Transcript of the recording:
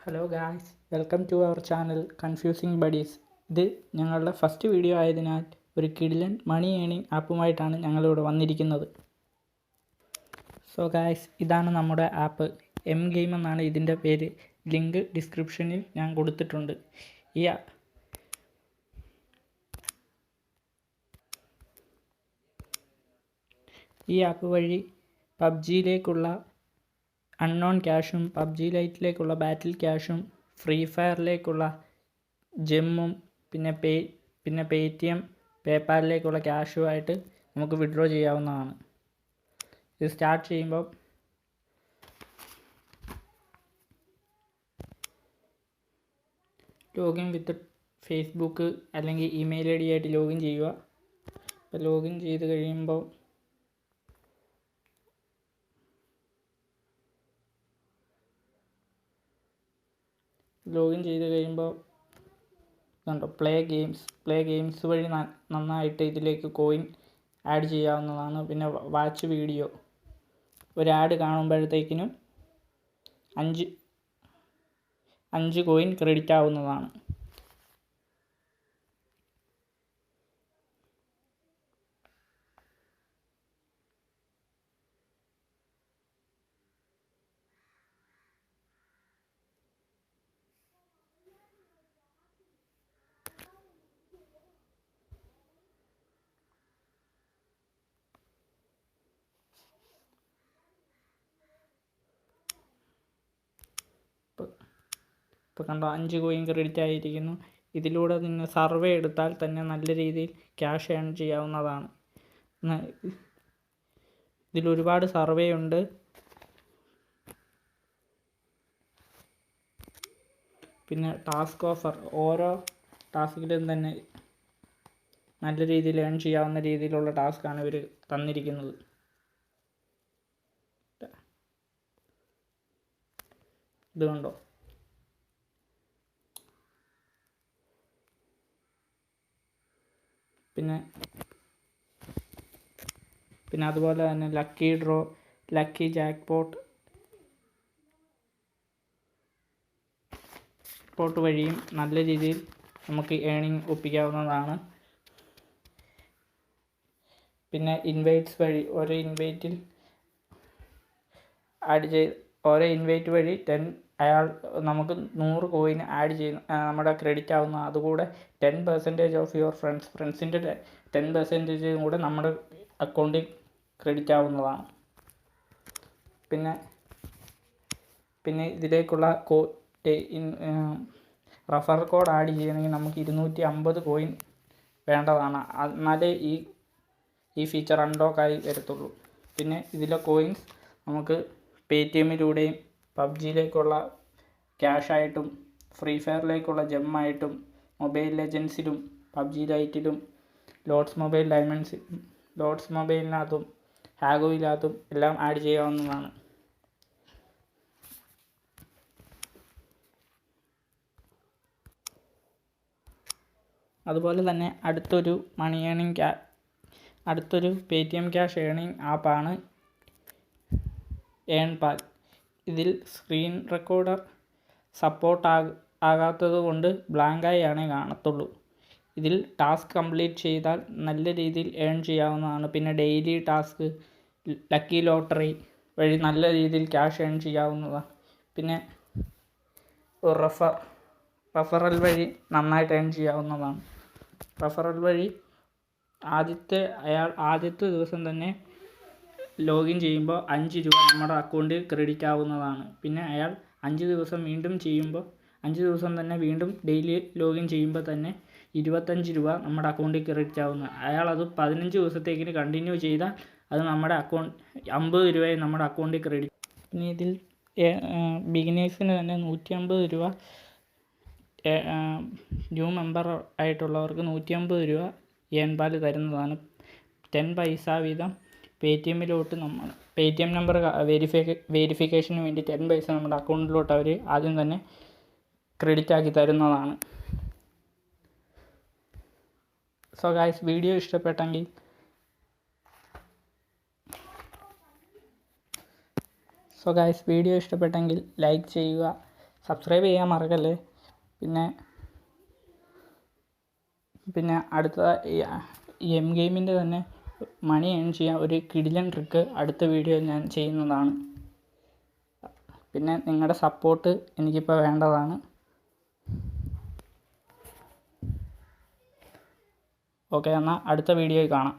Hello guys, welcome to our channel confusing buddies. ഇത് ഞങ്ങളുടെ first video ആയതിനാൽ ഒരു കിടിലൻ മണി ഏണിംഗ് ആപ്പുമായിട്ടാണ് ഞങ്ങളിവിടെ വന്നിരിക്കുന്നത്. സോ ഗായ്സ്, ഇതാണ് നമ്മുടെ ആപ്പ്. എം ഗെയിം എന്നാണ് ഇതിൻ്റെ പേര്. ലിങ്ക് ഡിസ്ക്രിപ്ഷനിൽ ഞാൻ കൊടുത്തിട്ടുണ്ട്. ഈ ആപ്പ് വഴി പബ്ജിയിലേക്കുള്ള അൺനോൺ ക്യാഷും പബ്ജി ലൈറ്റിലേക്കുള്ള ബാറ്റിൽ ക്യാഷും ഫ്രീ ഫയറിലേക്കുള്ള ജെമ്മും പിന്നെ പേയ്റ്റിഎം പേപ്പാലിലേക്കുള്ള ക്യാഷുമായിട്ട് നമുക്ക് വിഡ്രോ ചെയ്യാവുന്നതാണ്. ഇത് സ്റ്റാർട്ട് ചെയ്യുമ്പോൾ ലോഗിൻ വിത്ത് ഫേസ്ബുക്ക് അല്ലെങ്കിൽ ഇമെയിൽ ഐ ഡി ആയിട്ട് ലോഗിൻ ചെയ്യുക. അപ്പോൾ ലോഗിൻ ചെയ്ത് കഴിയുമ്പോൾ കണ്ടോ, പ്ലേ ഗെയിംസ് വഴി നന്നായിട്ട് ഇതിലേക്ക് കോയിൻ ആഡ് ചെയ്യാവുന്നതാണ്. പിന്നെ വാച്ച് വീഡിയോ, ഒരു ആഡ് കാണുമ്പോഴത്തേക്കിനും 5 കോയിൻ ക്രെഡിറ്റ് ആവുന്നതാണ്. ഇപ്പോൾ കണ്ടോ, 5 കോയിൻ ക്രെഡിറ്റ് ആയിരിക്കുന്നു. ഇതിലൂടെ നിങ്ങൾ സർവേ എടുത്താൽ തന്നെ നല്ല രീതിയിൽ ക്യാഷ് ഏൺ ചെയ്യാവുന്നതാണ്. ഇതിലൊരുപാട് സർവേ ഉണ്ട്. പിന്നെ ടാസ്ക് ഓഫർ, ഓരോ ടാസ്കിലും തന്നെ നല്ല രീതിയിൽ ഏൺ ചെയ്യാവുന്ന രീതിയിലുള്ള ടാസ്ക്കാണ് ഇവർ തന്നിരിക്കുന്നത്. ഇത് കണ്ടോ, പിന്നെ അതുപോലെ തന്നെ ലക്കി ഡ്രോ, ലക്കി ജാക്ക്പോട്ട് വഴിയും നല്ല രീതിയിൽ നമുക്ക് ഏണിംഗ് ഒപ്പിക്കാവുന്നതാണ്. പിന്നെ ഇൻവൈറ്റ്സ് വഴി ഓരോ ഇൻവൈറ്റ് വഴി നമുക്ക് 100 കോയിൻ ആഡ് ചെയ്യുന്ന നമ്മുടെ ക്രെഡിറ്റ് ആവുന്ന, അതുകൂടെ 10% ഓഫ് യുവർ ഫ്രണ്ട്സിൻ്റെ 10% കൂടെ നമ്മുടെ അക്കൗണ്ടിൽ ക്രെഡിറ്റ് ആവുന്നതാണ്. പിന്നെ ഇതിലേക്കുള്ള റഫർ കോഡ് ആഡ് ചെയ്യണമെങ്കിൽ നമുക്ക് 250 കോയിൻ വേണ്ടതാണ്. എന്നാലേ ഈ ഫീച്ചർ അൺലോക്കായി വരത്തുള്ളൂ. പിന്നെ ഇതിലെ കോയിൻസ് നമുക്ക് പേയ്റ്റിഎമ്മിലൂടെയും പബ്ജിയിലേക്കുള്ള ക്യാഷായിട്ടും ഫ്രീ ഫയറിലേക്കുള്ള ജെമ്മായിട്ടും മൊബൈൽ ലെജൻസിലും പബ്ജി ലൈറ്റിലും ലോഡ്സ് മൊബൈലിനകത്തും ഹാഗോയിനകത്തും എല്ലാം ആഡ് ചെയ്യാവുന്നതാണ്. അതുപോലെ തന്നെ അടുത്തൊരു പേയ്റ്റിഎം ക്യാഷ് ഏണിംഗ് ആപ്പാണ് ഏൺപാൽ. ഇതിൽ സ്ക്രീൻ റെക്കോർഡർ സപ്പോർട്ട് ആകാത്തത് കൊണ്ട് ബ്ലാങ്കായാണ് കാണത്തുള്ളൂ. ഇതിൽ ടാസ്ക് കംപ്ലീറ്റ് ചെയ്താൽ നല്ല രീതിയിൽ ഏൺ ചെയ്യാവുന്നതാണ്. പിന്നെ ഡെയിലി ടാസ്ക്, ലക്കി ലോട്ടറി വഴി നല്ല രീതിയിൽ ക്യാഷ് ഏൺ ചെയ്യാവുന്നതാണ്. പിന്നെ റഫറൽ വഴി നന്നായിട്ട് ഏൺ ചെയ്യാവുന്നതാണ്. റഫറൽ വഴി ആദ്യത്തെ ദിവസം തന്നെ ലോഗിൻ ചെയ്യുമ്പോൾ 5 രൂപ നമ്മുടെ അക്കൗണ്ടിൽ ക്രെഡിറ്റ് ആവുന്നതാണ്. പിന്നെ അയാൾ 5 ദിവസം വീണ്ടും ചെയ്യുമ്പോൾ 5 ദിവസം തന്നെ വീണ്ടും ഡെയിലി ലോഗിൻ ചെയ്യുമ്പോൾ തന്നെ 25 രൂപ നമ്മുടെ അക്കൗണ്ടിൽ ക്രെഡിറ്റ് ആവുന്നത്. അയാൾ അത് 15 ദിവസത്തേക്കിന് കണ്ടിന്യൂ ചെയ്താൽ അത് നമ്മുടെ 50 രൂപയെ നമ്മുടെ അക്കൗണ്ടിൽ ക്രെഡിറ്റ്. പിന്നെ ഇതിൽ ബിഗിനേഴ്സിന് തന്നെ 150 രൂപ, ന്യൂ മെമ്പർ ആയിട്ടുള്ളവർക്ക് 150 രൂപ ഏൺപാൽ തരുന്നതാണ്. 10 പൈസ വീതം പേയ്റ്റിഎമ്മിലോട്ട് പേയ്റ്റിഎം നമ്പർ വെരിഫിക്കേഷന് വേണ്ടി 10 പൈസ നമ്മുടെ അക്കൗണ്ടിലോട്ട് അവർ ആദ്യം തന്നെ ക്രെഡിറ്റ് ആക്കി തരുന്നതാണ്. സോ ഗായ്സ്, വീഡിയോ ഇഷ്ടപ്പെട്ടെങ്കിൽ ലൈക്ക് ചെയ്യുക, സബ്സ്ക്രൈബ് ചെയ്യാൻ മറക്കല്ലേ. പിന്നെ അടുത്ത ഈ എം ഗെയിമിൻ്റെ തന്നെ മണി ഏൺ ചെയ്യാൻ ഒരു കിടിലൻ ട്രിക്ക് അടുത്ത വീഡിയോയിൽ ഞാൻ ചെയ്യുന്നതാണ്. പിന്നെ നിങ്ങളുടെ സപ്പോർട്ട് എനിക്കിപ്പോൾ വേണ്ടതാണ്. ഓക്കെ, എന്നാൽ അടുത്ത വീഡിയോയിൽ കാണാം.